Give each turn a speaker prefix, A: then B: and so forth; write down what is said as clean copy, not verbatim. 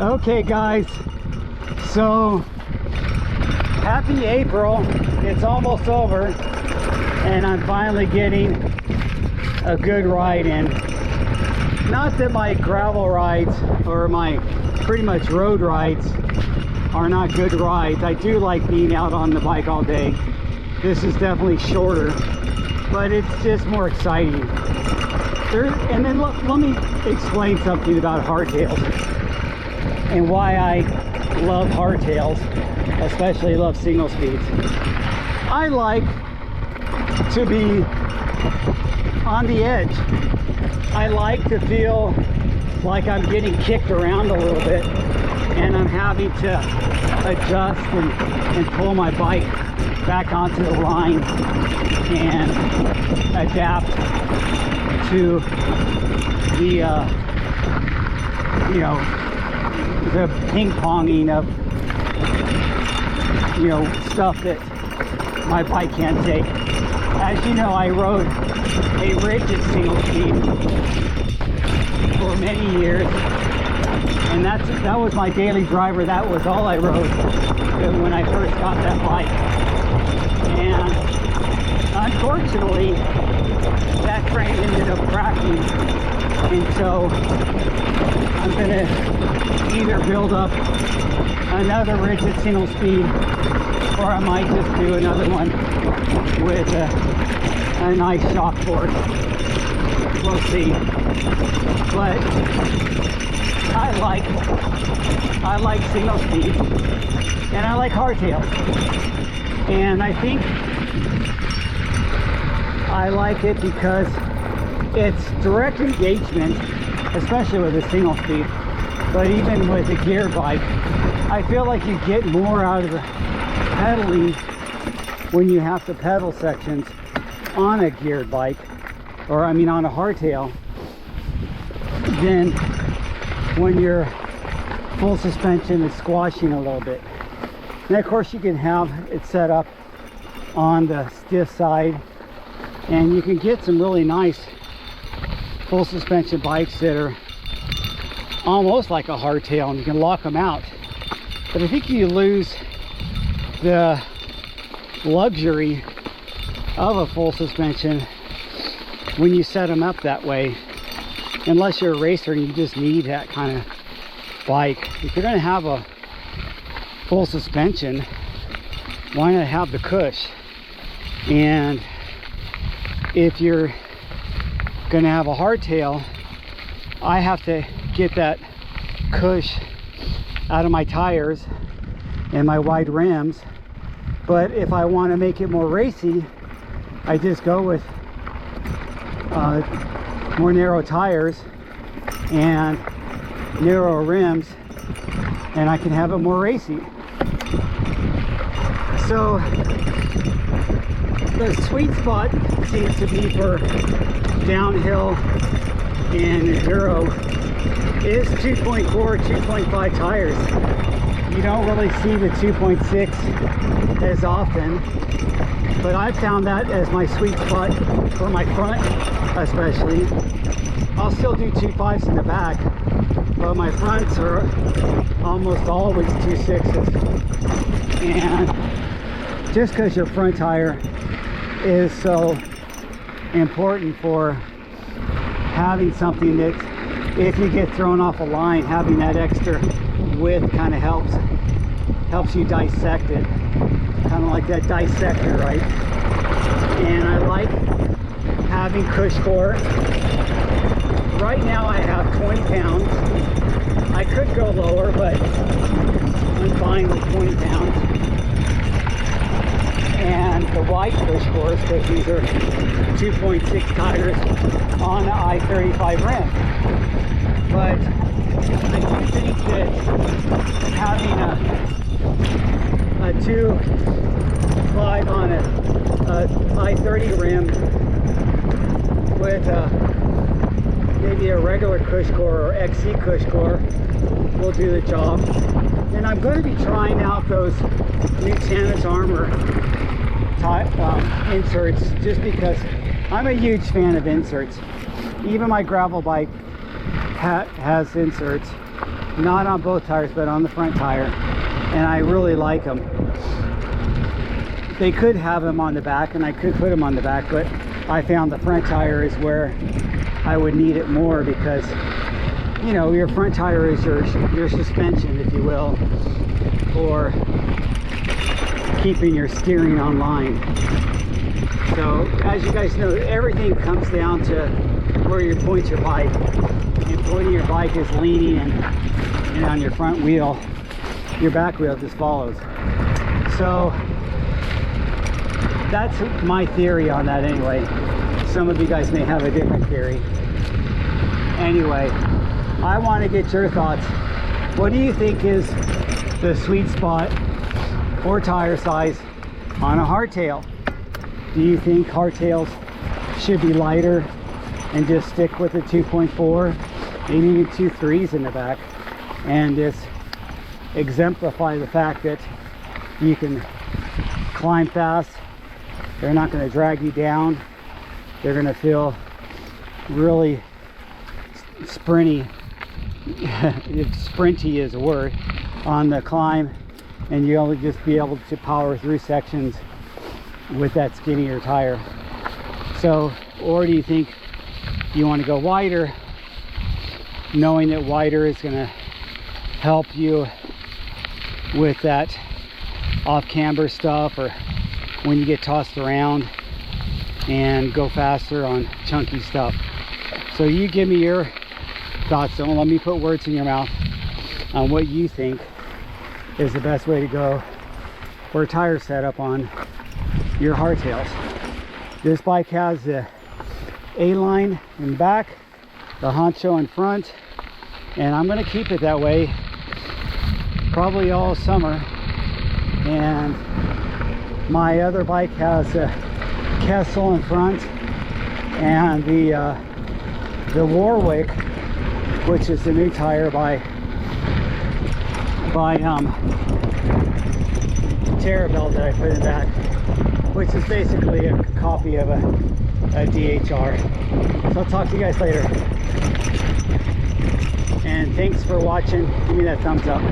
A: Okay guys, so happy April. It's almost over and I'm finally getting a good ride in. Not that my gravel rides or my pretty much road rides are not good rides. I do like being out on the bike all day. This is definitely shorter, but it's just more exciting. And then let me explain something about hardtails and why I love hardtails, especially love single speeds. I like to be on the edge. I like to feel like I'm getting kicked around a little bit and I'm having to adjust and pull my bike back onto the line and adapt to the you know, the ping-ponging of, you know, stuff that my bike can't take. As you know, I rode a rigid single speed for many years, and that was my daily driver. That was all I rode when I first got that bike. And unfortunately, that frame ended up cracking, and so I'm gonna either build up another rigid single speed, or I might just do another one with a nice shock board. We'll see. But I like single speed and I like hardtails, and I think I like it because it's direct engagement, especially with a single speed. But even with a gear bike, I feel like you get more out of the pedaling when you have to pedal sections on a geared bike, or I mean on a hardtail, than when your full suspension is squashing a little bit. And of course you can have it set up on the stiff side, and you can get some really nice full suspension bikes that are almost like a hardtail, and you can lock them out. But I think you lose the luxury of a full suspension when you set them up that way, unless you're a racer and you just need that kind of bike. If you're going to have a full suspension, why not have the cush? And if you're going to have a hardtail, I have to get that cush out of my tires and my wide rims. But if I want to make it more racy, I just go with more narrow tires and narrower rims, and I can have it more racy. So the sweet spot seems to be for downhill and enduro is 2.4, 2.5 tires. You don't really see the 2.6 as often, but I've found that as my sweet spot for my front especially. I'll still do 2.5s in the back, but my fronts are almost always 2.6s. And just because your front tire is so important for having something that, if you get thrown off a line, having that extra width kind of helps you dissect it, kind of like that dissector, right? And I like having cush core. Right now I have 20 pounds. I could go lower, but I'm fine with 20 pounds. And the wide cush cores, because these are 2.6 tires on the I-35 rim. But I do think that having a 2.5 on a I-30 rim with maybe a regular cush core or XC cush core will do the job. And I'm going to be trying out those new Tana's Armor inserts, just because I'm a huge fan of inserts. Even my gravel bike has inserts, not on both tires, but on the front tire, and I really like them. They could have them on the back, and I could put them on the back, but I found the front tire is where I would need it more, because you know, your front tire is your suspension, if you will, for keeping your steering on line. So as you guys know, everything comes down to where you point your bike, and pointing your bike is leaning, and on your front wheel, your back wheel just follows. So that's my theory on that anyway. Some of you guys may have a different theory. Anyway, I want to get your thoughts. What do you think is the sweet spot or tire size on a hardtail? Do you think hardtails should be lighter and just stick with the 2.4, maybe even 2.3s in the back, and just exemplify the fact that you can climb fast? They're not going to drag you down. They're going to feel really sprinty. Sprinty is a word on the climb, and you'll just be able to power through sections with that skinnier tire. So, or do you think you want to go wider, knowing that wider is going to help you with that off camber stuff, or when you get tossed around, and go faster on chunky stuff? So you give me your thoughts. Don't let me put words in your mouth on what you think is the best way to go for a tire setup on your hardtails. This bike has the A-line in back, the honcho in front, and I'm going to keep it that way probably all summer. And my other bike has a Kessel in front, and the Warwick, which is the new tire by Terrabell that I put in back, which is basically a copy of a DHR. So I'll talk to you guys later, and thanks for watching. Give me that thumbs up.